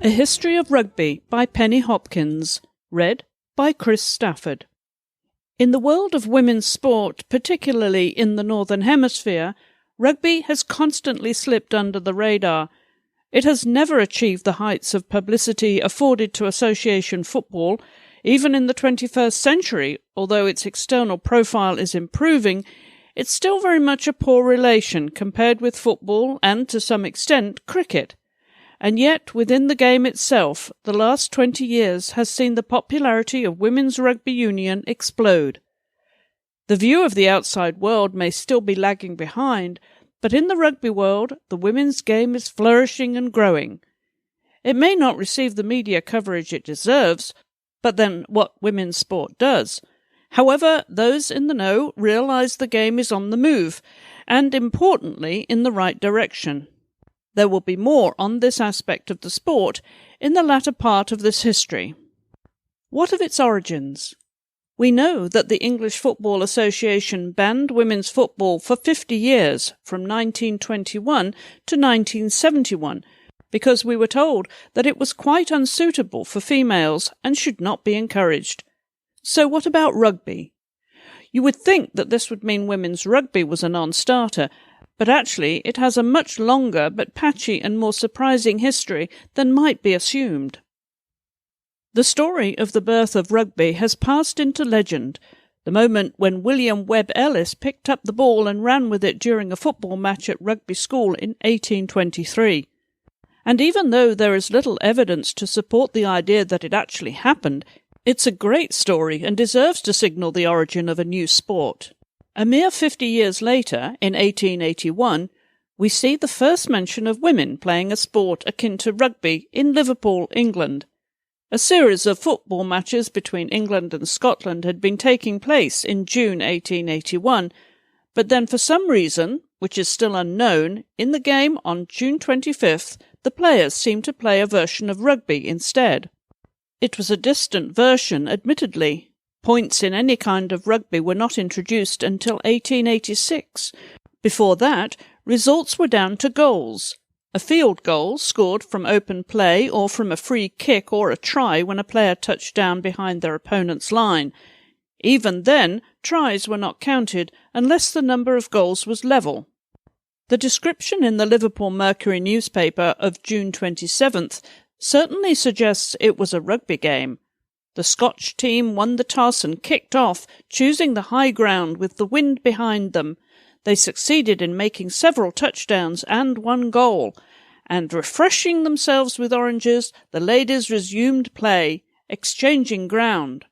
A History of Rugby by Penny Hopkins, read by Chris Stafford. In the world of women's sport, particularly in the Northern Hemisphere, rugby has constantly slipped under the radar. It has never achieved the heights of publicity afforded to association football. Even in the 21st century, although its external profile is improving, it's still very much a poor relation compared with football and, to some extent, cricket. And yet, within the game itself, the last 20 years has seen the popularity of women's rugby union explode. The view of the outside world may still be lagging behind, but in the rugby world, the women's game is flourishing and growing. It may not receive the media coverage it deserves, but then what women's sport does. However, those in the know realise the game is on the move, and importantly, in the right direction. There will be more on this aspect of the sport in the latter part of this history. What of its origins? We know that the English Football Association banned women's football for 50 years, from 1921 to 1971, because we were told that it was quite unsuitable for females and should not be encouraged. So what about rugby? You would think that this would mean women's rugby was a non-starter, but actually it has a much longer but patchy and more surprising history than might be assumed. The story of the birth of rugby has passed into legend, the moment when William Webb Ellis picked up the ball and ran with it during a football match at rugby school in 1823. And even though there is little evidence to support the idea that it actually happened, it's a great story and deserves to signal the origin of a new sport. A mere 50 years later, in 1881, we see the first mention of women playing a sport akin to rugby in Liverpool, England. A series of football matches between England and Scotland had been taking place in June 1881, but then for some reason, which is still unknown, in the game on June 25th, the players seemed to play a version of rugby instead. It was a distant version, admittedly. Points in any kind of rugby were not introduced until 1886. Before that, results were down to goals. A field goal scored from open play or from a free kick or a try when a player touched down behind their opponent's line. Even then, tries were not counted unless the number of goals was level. The description in the Liverpool Mercury newspaper of June 27th certainly suggests it was a rugby game. The Scotch team won the toss and kicked off, choosing the high ground with the wind behind them. They succeeded in making several touchdowns and one goal, and refreshing themselves with oranges, the ladies resumed play, exchanging ground.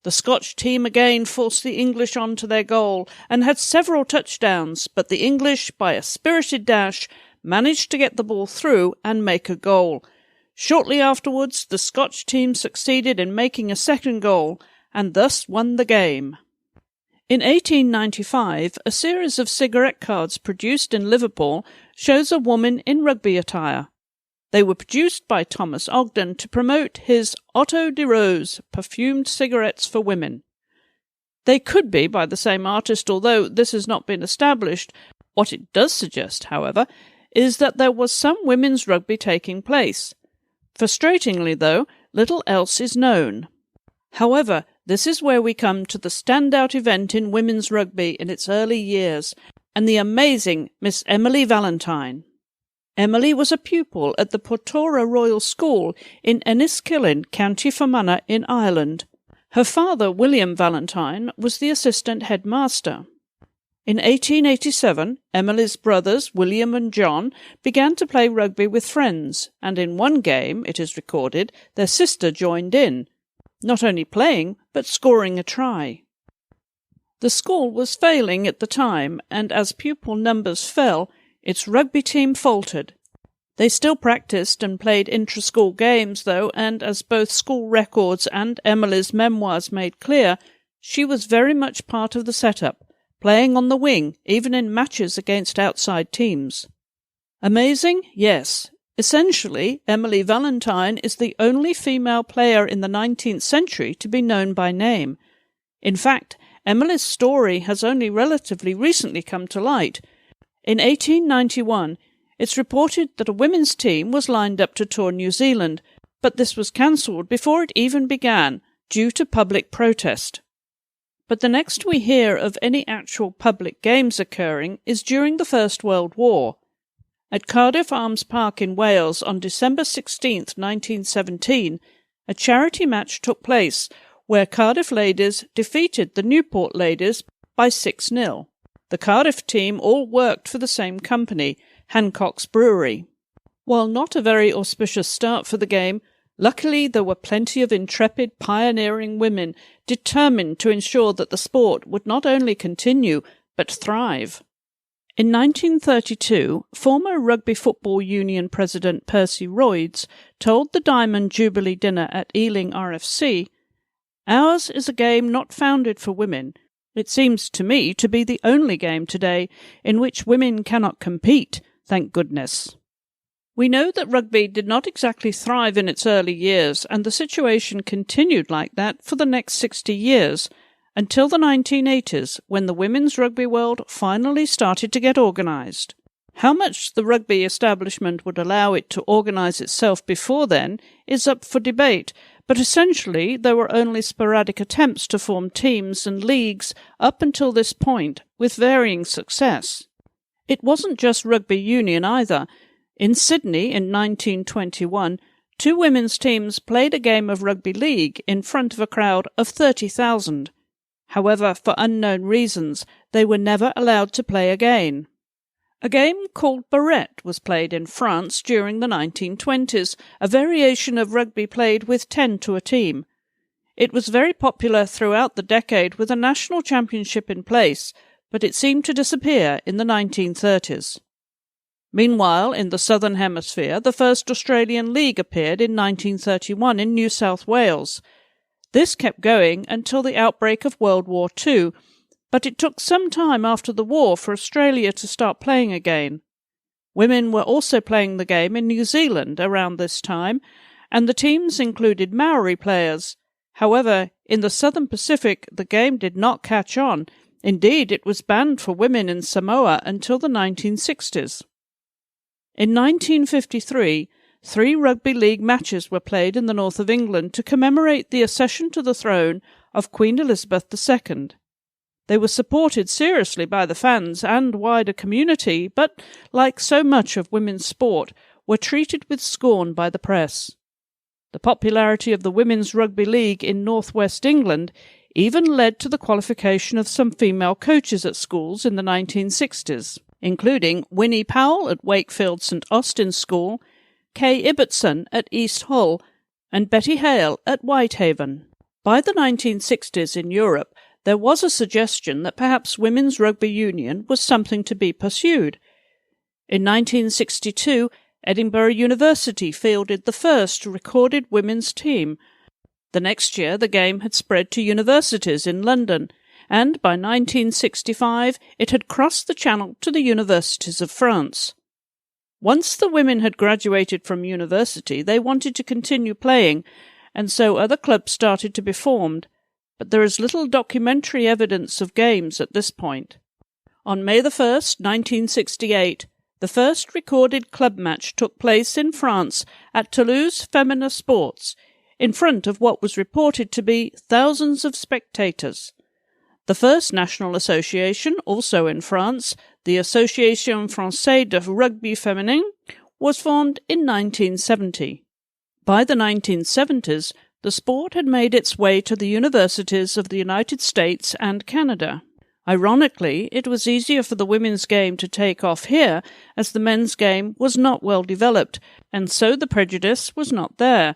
The Scotch team again forced the English on to their goal and had several touchdowns, but the English, by a spirited dash, managed to get the ball through and make a goal. Shortly afterwards, the Scotch team succeeded in making a second goal, and thus won the game. In 1895, a series of cigarette cards produced in Liverpool shows a woman in rugby attire. They were produced by Thomas Ogden to promote his Otto de Rose perfumed cigarettes for women. They could be by the same artist, although this has not been established. What it does suggest, however, is that there was some women's rugby taking place. Frustratingly, though, little else is known. However, this is where we come to the standout event in women's rugby in its early years, and the amazing Miss Emily Valentine. Emily was a pupil at the Portora Royal School in Enniskillen, County Fermanagh in Ireland. Her father, William Valentine, was the assistant headmaster. In 1887, Emily's brothers, William and John, began to play rugby with friends, and in one game, it is recorded, their sister joined in, not only playing, but scoring a try. The school was failing at the time, and as pupil numbers fell, its rugby team faltered. They still practised and played intra-school games, though, and as both school records and Emily's memoirs made clear, she was very much part of the setup, playing on the wing, even in matches against outside teams. Amazing? Yes. Essentially, Emily Valentine is the only female player in the 19th century to be known by name. In fact, Emily's story has only relatively recently come to light. In 1891, It's reported that a women's team was lined up to tour New Zealand, but this was cancelled before it even began, due to public protest. But the next we hear of any actual public games occurring is during the First World War. At Cardiff Arms Park in Wales on December 16, 1917, a charity match took place where Cardiff ladies defeated the Newport ladies by 6-0. The Cardiff team all worked for the same company, Hancock's Brewery. While not a very auspicious start for the game, luckily there were plenty of intrepid, pioneering women determined to ensure that the sport would not only continue, but thrive. In 1932, former Rugby Football Union President Percy Royds told the Diamond Jubilee dinner at Ealing RFC, "Ours is a game not founded for women. It seems to me to be the only game today in which women cannot compete, thank goodness." We know that rugby did not exactly thrive in its early years, and the situation continued like that for the next 60 years, until the 1980s, when the women's rugby world finally started to get organised. How much the rugby establishment would allow it to organise itself before then is up for debate, but essentially there were only sporadic attempts to form teams and leagues up until this point, with varying success. It wasn't just rugby union either. In Sydney in 1921, 2 women's teams played a game of rugby league in front of a crowd of 30,000. However, for unknown reasons, they were never allowed to play again. A game called barrette was played in France during the 1920s, a variation of rugby played with 10 to a team. It was very popular throughout the decade with a national championship in place, but it seemed to disappear in the 1930s. Meanwhile, in the Southern Hemisphere, the first Australian League appeared in 1931 in New South Wales. This kept going until the outbreak of World War II, but it took some time after the war for Australia to start playing again. Women were also playing the game in New Zealand around this time, and the teams included Maori players. However, in the Southern Pacific, the game did not catch on. Indeed, it was banned for women in Samoa until the 1960s. In 1953, 3 rugby league matches were played in the north of England to commemorate the accession to the throne of Queen Elizabeth II. They were supported seriously by the fans and wider community, but, like so much of women's sport, were treated with scorn by the press. The popularity of the Women's Rugby League in northwest England even led to the qualification of some female coaches at schools in the 1960s, including Winnie Powell at Wakefield St Austin's School, Kay Ibbotson at East Hull, and Betty Hale at Whitehaven. By the 1960s in Europe, there was a suggestion that perhaps women's rugby union was something to be pursued. In 1962, Edinburgh University fielded the first recorded women's team. The next year, the game had spread to universities in London, and by 1965 it had crossed the Channel to the universities of France. Once the women had graduated from university, they wanted to continue playing, and so other clubs started to be formed, but there is little documentary evidence of games at this point. On May 1st, 1968, the first recorded club match took place in France at Toulouse Femina Sports, in front of what was reported to be thousands of spectators. The first national association, also in France, the Association Française de Rugby Féminin, was formed in 1970. By the 1970s, the sport had made its way to the universities of the United States and Canada. Ironically, it was easier for the women's game to take off here, as the men's game was not well developed, and so the prejudice was not there.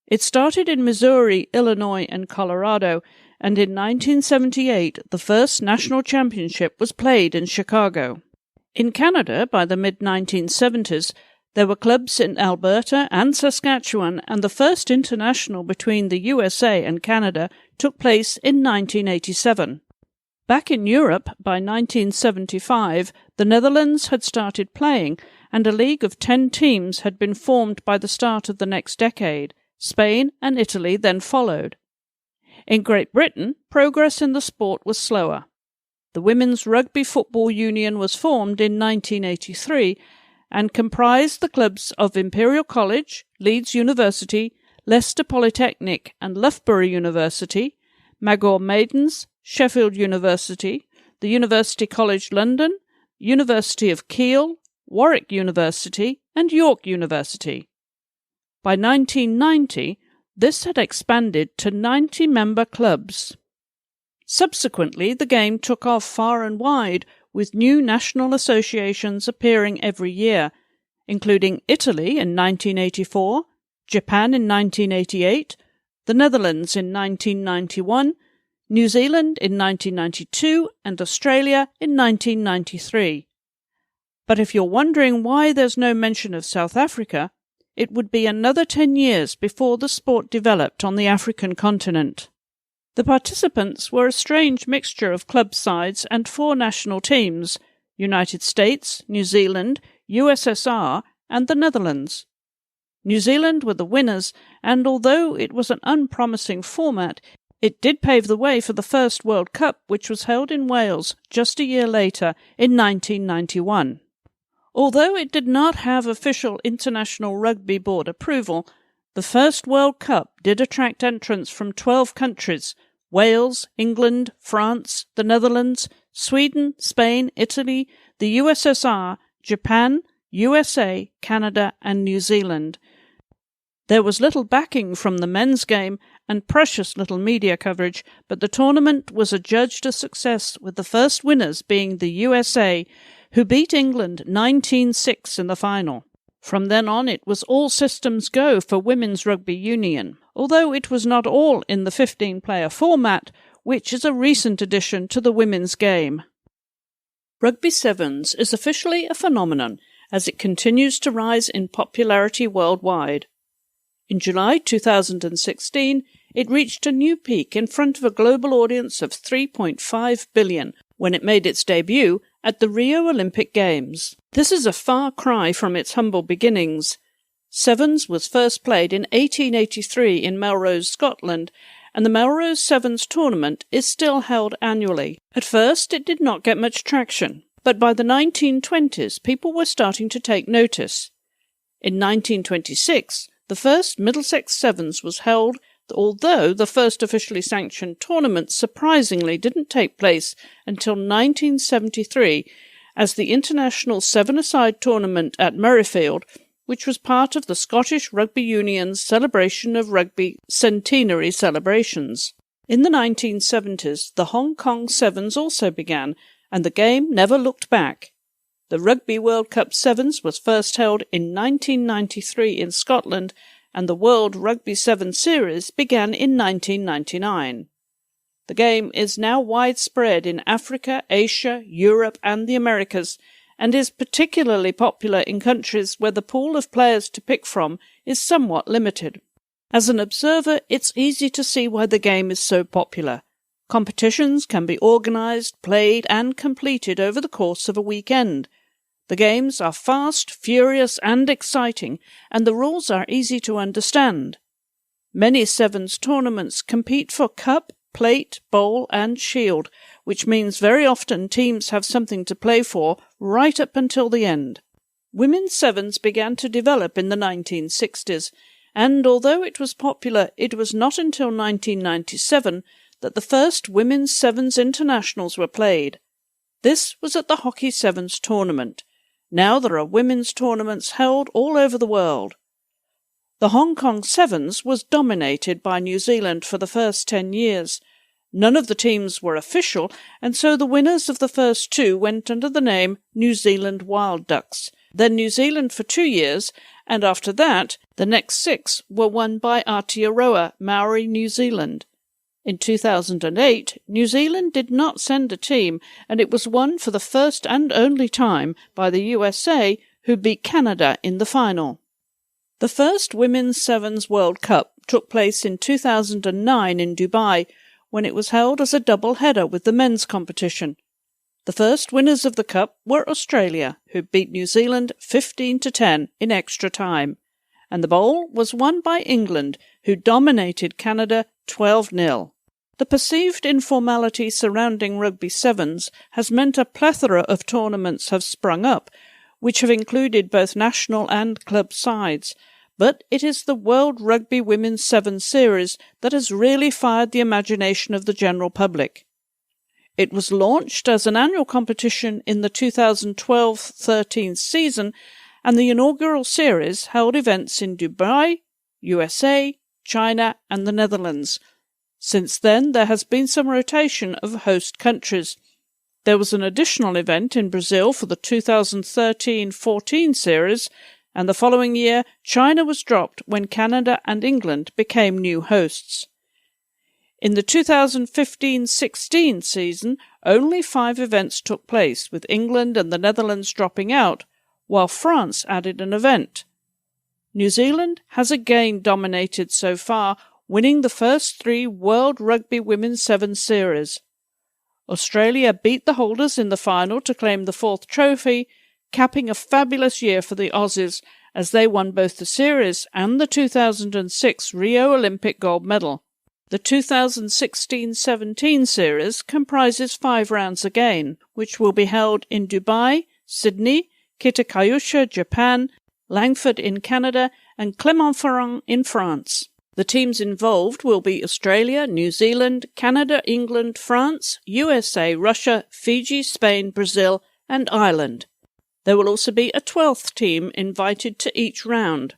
It started in Missouri, Illinois, and Colorado, and in 1978 the first national championship was played in Chicago. In Canada, by the mid-1970s, there were clubs in Alberta and Saskatchewan, and the first international between the USA and Canada took place in 1987. Back in Europe, by 1975, the Netherlands had started playing, and a league of 10 teams had been formed by the start of the next decade. Spain and Italy then followed. In Great Britain, progress in the sport was slower. The Women's Rugby Football Union was formed in 1983, and comprised the clubs of Imperial College, Leeds University, Leicester Polytechnic and Loughborough University, Magor Maidens, Sheffield University, the University College London, University of Kiel, Warwick University and York University. By 1990, this had expanded to 90 member clubs. Subsequently, the game took off far and wide, with new national associations appearing every year, including Italy in 1984, Japan in 1988, the Netherlands in 1991, New Zealand in 1992 and Australia in 1993. But if you're wondering why there's no mention of South Africa, it would be another 10 years before the sport developed on the African continent. The participants were a strange mixture of club sides and 4 national teams: United States, New Zealand, USSR and the Netherlands. New Zealand were the winners, and although it was an unpromising format, it did pave the way for the first World Cup, which was held in Wales just a year later in 1991. Although it did not have official International Rugby Board approval, the first World Cup did attract entrants from 12 countries: Wales, England, France, the Netherlands, Sweden, Spain, Italy, the USSR, Japan, USA, Canada and New Zealand. There was little backing from the men's game and precious little media coverage, but the tournament was adjudged a success, with the first winners being the USA, who beat England 19-6 in the final. From then on, it was all systems go for women's rugby union, although it was not all in the 15-player format, which is a recent addition to the women's game. Rugby Sevens is officially a phenomenon as it continues to rise in popularity worldwide. In July 2016, it reached a new peak in front of a global audience of 3.5 billion when it made its debut at the Rio Olympic Games. This is a far cry from its humble beginnings. Sevens was first played in 1883 in Melrose, Scotland, and the Melrose Sevens tournament is still held annually. At first, it did not get much traction, but by the 1920s, people were starting to take notice. In 1926, the first Middlesex Sevens was held, although the first officially sanctioned tournament surprisingly didn't take place until 1973 as the International Seven-a-Side Tournament at Murrayfield, which was part of the Scottish Rugby Union's Celebration of Rugby centenary celebrations. In the 1970s, the Hong Kong Sevens also began, and the game never looked back. The Rugby World Cup Sevens was first held in 1993 in Scotland, and the World Rugby Sevens Series began in 1999. The game is now widespread in Africa, Asia, Europe and the Americas, and is particularly popular in countries where the pool of players to pick from is somewhat limited. As an observer, it's easy to see why the game is so popular. Competitions can be organised, played and completed over the course of a weekend. The games are fast, furious and exciting, and the rules are easy to understand. Many Sevens tournaments compete for cup, plate, bowl and shield, which means very often teams have something to play for right up until the end. Women's Sevens began to develop in the 1960s, and although it was popular, it was not until 1997 that the first Women's Sevens Internationals were played. This was at the Hockey Sevens tournament. Now there are women's tournaments held all over the world. The Hong Kong Sevens was dominated by New Zealand for the first 10 years. None of the teams were official, and so the winners of the first 2 went under the name New Zealand Wild Ducks, then New Zealand for 2 years, and after that, the next 6 were won by Aotearoa, Maori New Zealand. In 2008, New Zealand did not send a team, and it was won for the first and only time by the USA, who beat Canada in the final. The first Women's Sevens World Cup took place in 2009 in Dubai, when it was held as a double-header with the men's competition. The first winners of the Cup were Australia, who beat New Zealand 15-10 in extra time, and the bowl was won by England, who dominated Canada 12-0. The perceived informality surrounding Rugby Sevens has meant a plethora of tournaments have sprung up, which have included both national and club sides, but it is the World Rugby Women's Sevens series that has really fired the imagination of the general public. It was launched as an annual competition in the 2012-13 season, and the inaugural series held events in Dubai, USA, China and the Netherlands. Since then, there has been some rotation of host countries. There was an additional event in Brazil for the 2013-14 series, and the following year, China was dropped when Canada and England became new hosts. In the 2015-16 season, only 5 events took place, with England and the Netherlands dropping out, while France added an event. New Zealand has again dominated so far, winning the first 3 World Rugby Women's Sevens series. Australia beat the holders in the final to claim the 4th trophy, capping a fabulous year for the Aussies as they won both the series and the 2006 Rio Olympic gold medal. The 2016-17 series comprises 5 rounds again, which will be held in Dubai, Sydney, Kitakayusha, Japan, Langford in Canada and Clermont-Ferrand in France. The teams involved will be Australia, New Zealand, Canada, England, France, USA, Russia, Fiji, Spain, Brazil and Ireland. There will also be a 12th team invited to each round.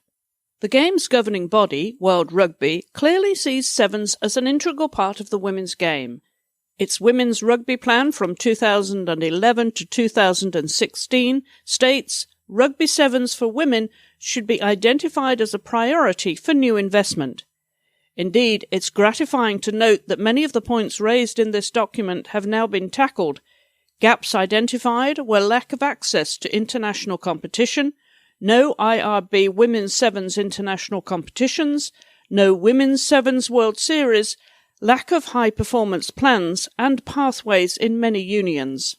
The game's governing body, World Rugby, clearly sees sevens as an integral part of the women's game. Its women's rugby plan from 2011 to 2016 states rugby sevens for women should be identified as a priority for new investment. Indeed, it's gratifying to note that many of the points raised in this document have now been tackled. Gaps identified were lack of access to international competition, no IRB Women's Sevens international competitions, no Women's Sevens World Series, lack of high-performance plans and pathways in many unions.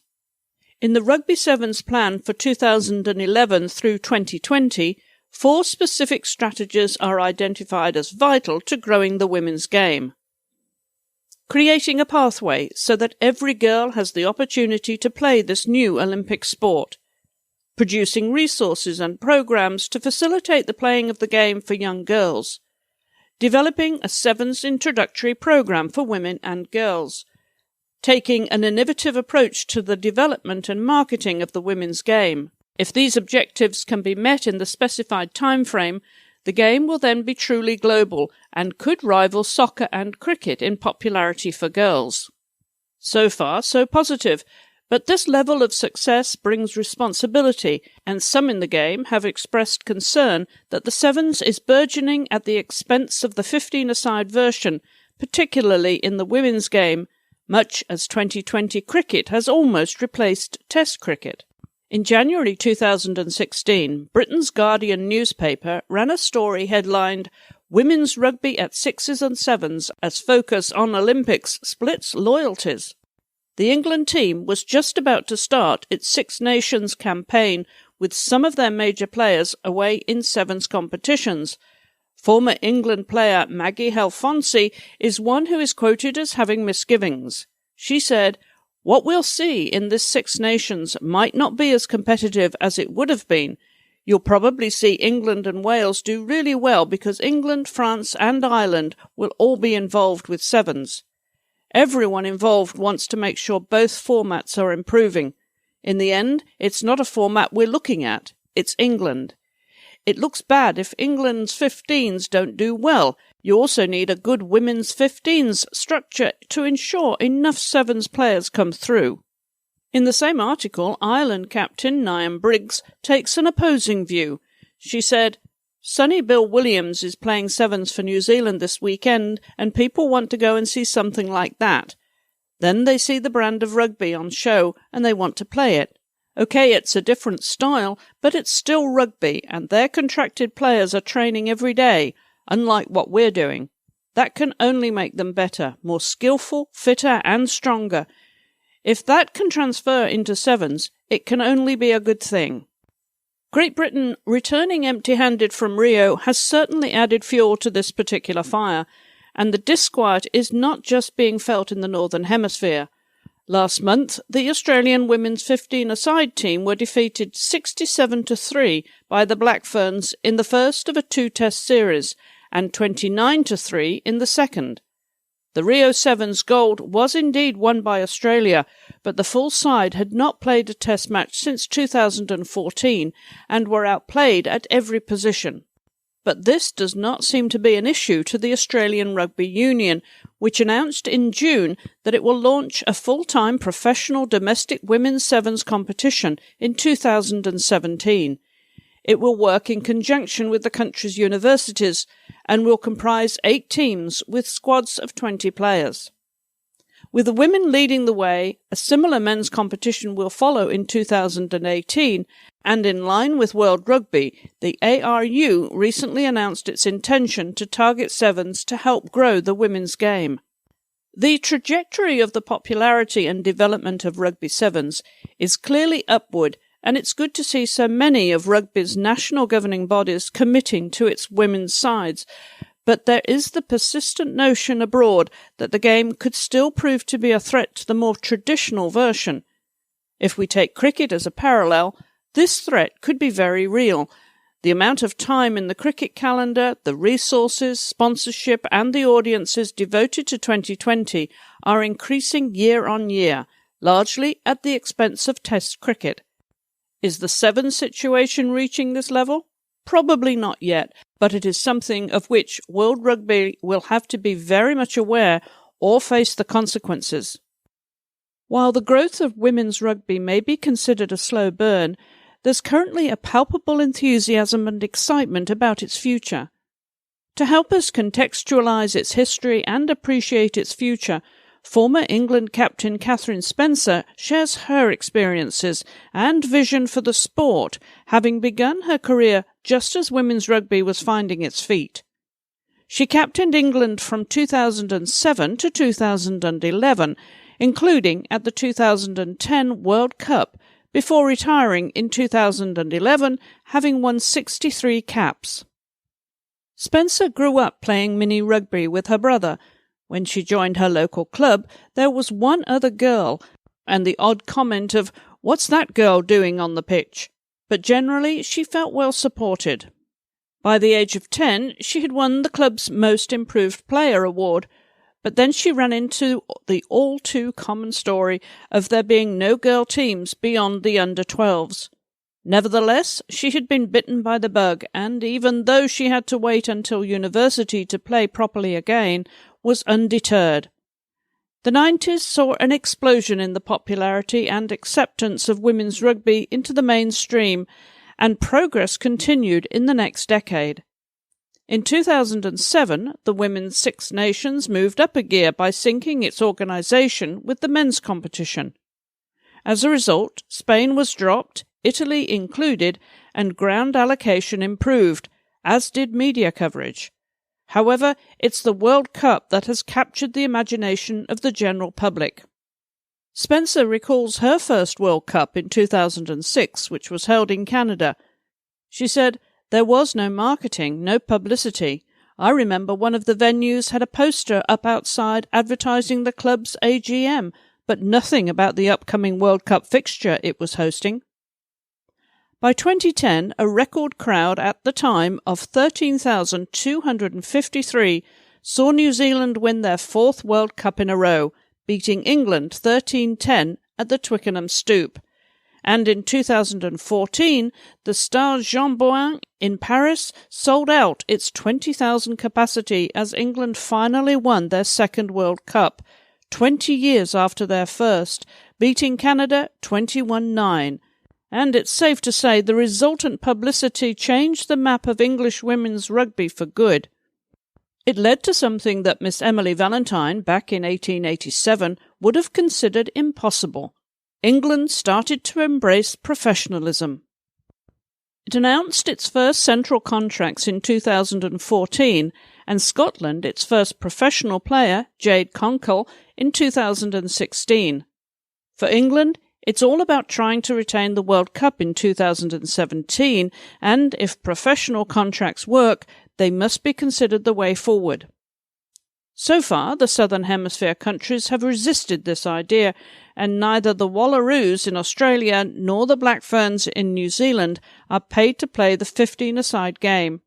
In the Rugby Sevens plan for 2011 through 2020, 4 specific strategies are identified as vital to growing the women's game. Creating a pathway so that every girl has the opportunity to play this new Olympic sport. Producing resources and programs to facilitate the playing of the game for young girls. Developing a sevens introductory program for women and girls. Taking an innovative approach to the development and marketing of the women's game. If these objectives can be met in the specified time frame, the game will then be truly global and could rival soccer and cricket in popularity for girls. So far, so positive, but this level of success brings responsibility, and some in the game have expressed concern that the sevens is burgeoning at the expense of the 15-a-side version, particularly in the women's game, much as 2020 cricket has almost replaced Test cricket. In January 2016, Britain's Guardian newspaper ran a story headlined, "Women's Rugby at Sixes and Sevens as Focus on Olympics Splits Loyalties." The England team was just about to start its Six Nations campaign with some of their major players away in sevens competitions. Former England player Maggie Halfonsi is one who is quoted as having misgivings. She said, "What we'll see in this Six Nations might not be as competitive as it would have been. You'll probably see England and Wales do really well because England, France and Ireland will all be involved with sevens. Everyone involved wants to make sure both formats are improving. In the end, it's not a format we're looking at, it's England. It looks bad if England's 15s don't do well. You also need a good women's 15s structure to ensure enough sevens players come through." In the same article, Ireland captain Niamh Briggs takes an opposing view. She said, "Sonny Bill Williams is playing sevens for New Zealand this weekend, and people want to go and see something like that. Then they see the brand of rugby on show and they want to play it. Okay, it's a different style, but it's still rugby, and their contracted players are training every day, unlike what we're doing. That can only make them better, more skillful, fitter and stronger. If that can transfer into sevens, it can only be a good thing." Great Britain returning empty-handed from Rio has certainly added fuel to this particular fire, and the disquiet is not just being felt in the Northern Hemisphere. Last month, the Australian women's 15-a-side team were defeated 67-3 by the Black Ferns in the first of a two-test series and 29-3 in the second. The Rio Sevens gold was indeed won by Australia, but the full side had not played a test match since 2014 and were outplayed at every position. But this does not seem to be an issue to the Australian Rugby Union, which announced in June that it will launch a full-time professional domestic women's sevens competition in 2017. It will work in conjunction with the country's universities and will comprise 8 teams with squads of 20 players. With the women leading the way, a similar men's competition will follow in 2018, and in line with World Rugby, the ARU recently announced its intention to target sevens to help grow the women's game. The trajectory of the popularity and development of rugby sevens is clearly upward, and it's good to see so many of rugby's national governing bodies committing to its women's sides. But there is the persistent notion abroad that the game could still prove to be a threat to the more traditional version. If we take cricket as a parallel, this threat could be very real. The amount of time in the cricket calendar, the resources, sponsorship and the audiences devoted to 2020 are increasing year on year, largely at the expense of Test cricket. Is the Sevens situation reaching this level? Probably not yet, but it is something of which World Rugby will have to be very much aware or face the consequences. While the growth of women's rugby may be considered a slow burn, there's currently a palpable enthusiasm and excitement about its future. To help us contextualise its history and appreciate its future, former England captain Catherine Spencer shares her experiences and vision for the sport, having begun her career just as women's rugby was finding its feet. She captained England from 2007 to 2011, including at the 2010 World Cup, before retiring in 2011, having won 63 caps. Spencer grew up playing mini rugby with her brother. When she joined her local club, there was one other girl, and the odd comment of, "What's that girl doing on the pitch?" But generally she felt well supported. By the age of 10, she had won the club's Most Improved Player award, but then she ran into the all-too-common story of there being no girl teams beyond the under-12s. Nevertheless, she had been bitten by the bug, and even though she had to wait until university to play properly again, was undeterred. The 90s saw an explosion in the popularity and acceptance of women's rugby into the mainstream, and progress continued in the next decade. In 2007, the Women's Six Nations moved up a gear by syncing its organisation with the men's competition. As a result, Spain was dropped, Italy included, and ground allocation improved, as did media coverage. However, it's the World Cup that has captured the imagination of the general public. Spencer recalls her first World Cup in 2006, which was held in Canada. She said, "There was no marketing, no publicity. I remember one of the venues had a poster up outside advertising the club's AGM, but nothing about the upcoming World Cup fixture it was hosting." By 2010, a record crowd at the time of 13,253 saw New Zealand win their 4th World Cup in a row, beating England 13-10 at the Twickenham Stoop. And in 2014, the Stade Jean-Bouin in Paris sold out its 20,000 capacity as England finally won their 2nd World Cup, 20 years after their first, beating Canada 21-9. And it's safe to say the resultant publicity changed the map of English women's rugby for good. It led to something that Miss Emily Valentine, back in 1887, would have considered impossible. England started to embrace professionalism. It announced its first central contracts in 2014, and Scotland its first professional player, Jade Conkle, in 2016. For England, it's all about trying to retain the World Cup in 2017, and if professional contracts work, they must be considered the way forward. So far, the Southern Hemisphere countries have resisted this idea, and neither the Wallaroos in Australia nor the Black Ferns in New Zealand are paid to play the 15-a-side game.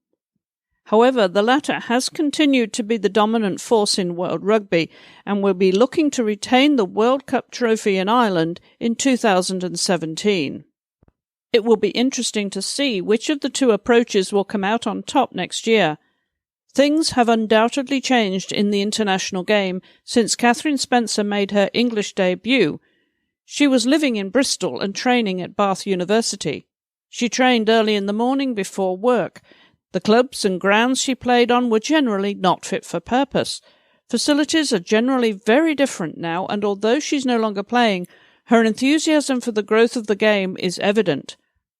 However, the latter has continued to be the dominant force in World Rugby and will be looking to retain the World Cup trophy in Ireland in 2017. It will be interesting to see which of the two approaches will come out on top next year. Things have undoubtedly changed in the international game since Catherine Spencer made her English debut. She was living in Bristol and training at Bath University. She trained early in the morning before work. The clubs and grounds she played on were generally not fit for purpose. Facilities are generally very different now, and although she's no longer playing, her enthusiasm for the growth of the game is evident.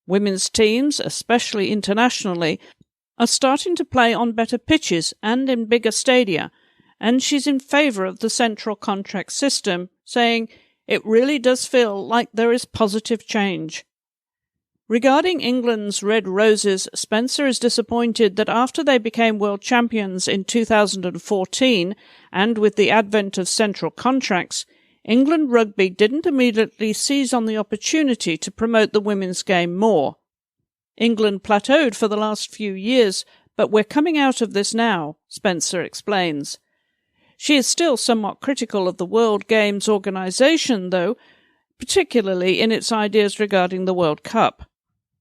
Women's teams, especially internationally, are starting to play on better pitches and in bigger stadia, and she's in favour of the central contract system, saying, "It really does feel like there is positive change." Regarding England's Red Roses, Spencer is disappointed that after they became world champions in 2014, and with the advent of central contracts, England Rugby didn't immediately seize on the opportunity to promote the women's game more. England plateaued for the last few years, but we're coming out of this now, Spencer explains. She is still somewhat critical of the World Games organisation, though, particularly in its ideas regarding the World Cup.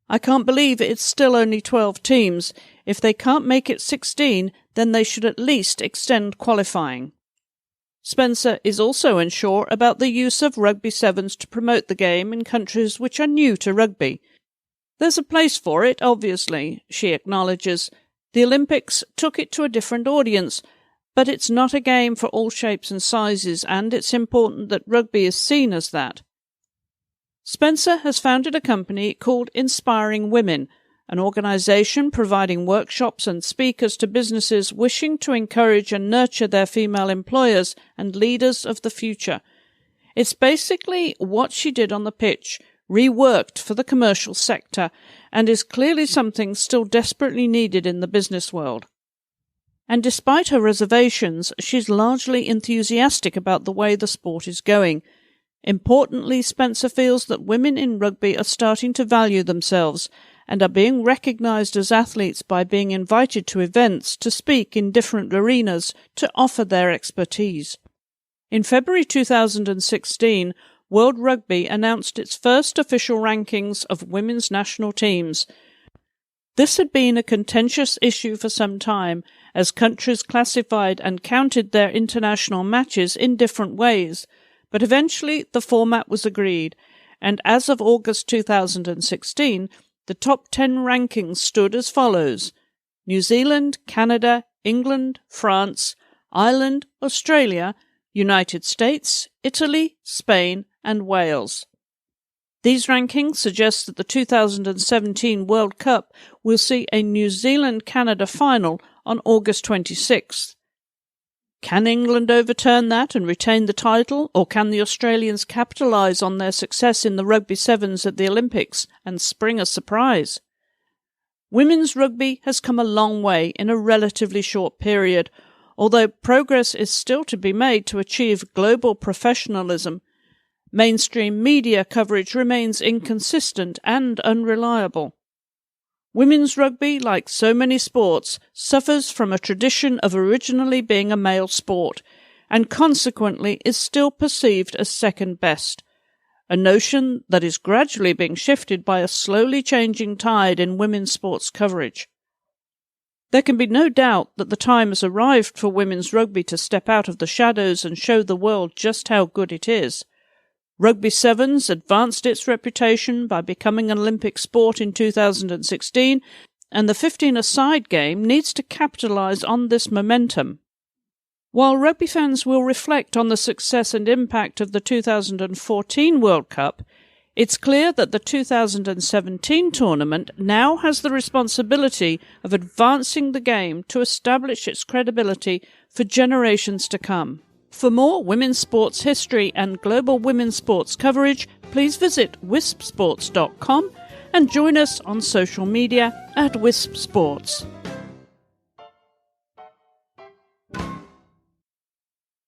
"I can't believe it's still only 12 teams. If they can't make it 16, then they should at least extend qualifying." Spencer is also unsure about the use of rugby sevens to promote the game in countries which are new to rugby. "There's a place for it, obviously," she acknowledges. "The Olympics took it to a different audience, but it's not a game for all shapes and sizes, and it's important that rugby is seen as that." Spencer has founded a company called Inspiring Women, an organisation providing workshops and speakers to businesses wishing to encourage and nurture their female employers and leaders of the future. It's basically what she did on the pitch, reworked for the commercial sector, and is clearly something still desperately needed in the business world. And despite her reservations, she's largely enthusiastic about the way the sport is going. Importantly, Spencer feels that women in rugby are starting to value themselves and are being recognised as athletes by being invited to events to speak in different arenas to offer their expertise. In February 2016, World Rugby announced its first official rankings of women's national teams. This had been a contentious issue for some time, as countries classified and counted their international matches in different ways, but eventually the format was agreed, and as of August 2016, the top 10 rankings stood as follows: New Zealand, Canada, England, France, Ireland, Australia, United States, Italy, Spain, and Wales. These rankings suggest that the 2017 World Cup will see a New Zealand-Canada final on August 26th. Can England overturn that and retain the title, or can the Australians capitalise on their success in the rugby sevens at the Olympics and spring a surprise? Women's rugby has come a long way in a relatively short period, although progress is still to be made to achieve global professionalism. Mainstream media coverage remains inconsistent and unreliable. Women's rugby, like so many sports, suffers from a tradition of originally being a male sport, and consequently is still perceived as second best, a notion that is gradually being shifted by a slowly changing tide in women's sports coverage. There can be no doubt that the time has arrived for women's rugby to step out of the shadows and show the world just how good it is. Rugby Sevens advanced its reputation by becoming an Olympic sport in 2016, and the 15-a-side game needs to capitalise on this momentum. While rugby fans will reflect on the success and impact of the 2014 World Cup, it's clear that the 2017 tournament now has the responsibility of advancing the game to establish its credibility for generations to come. For more women's sports history and global women's sports coverage, please visit wispsports.com and join us on social media at wispsports.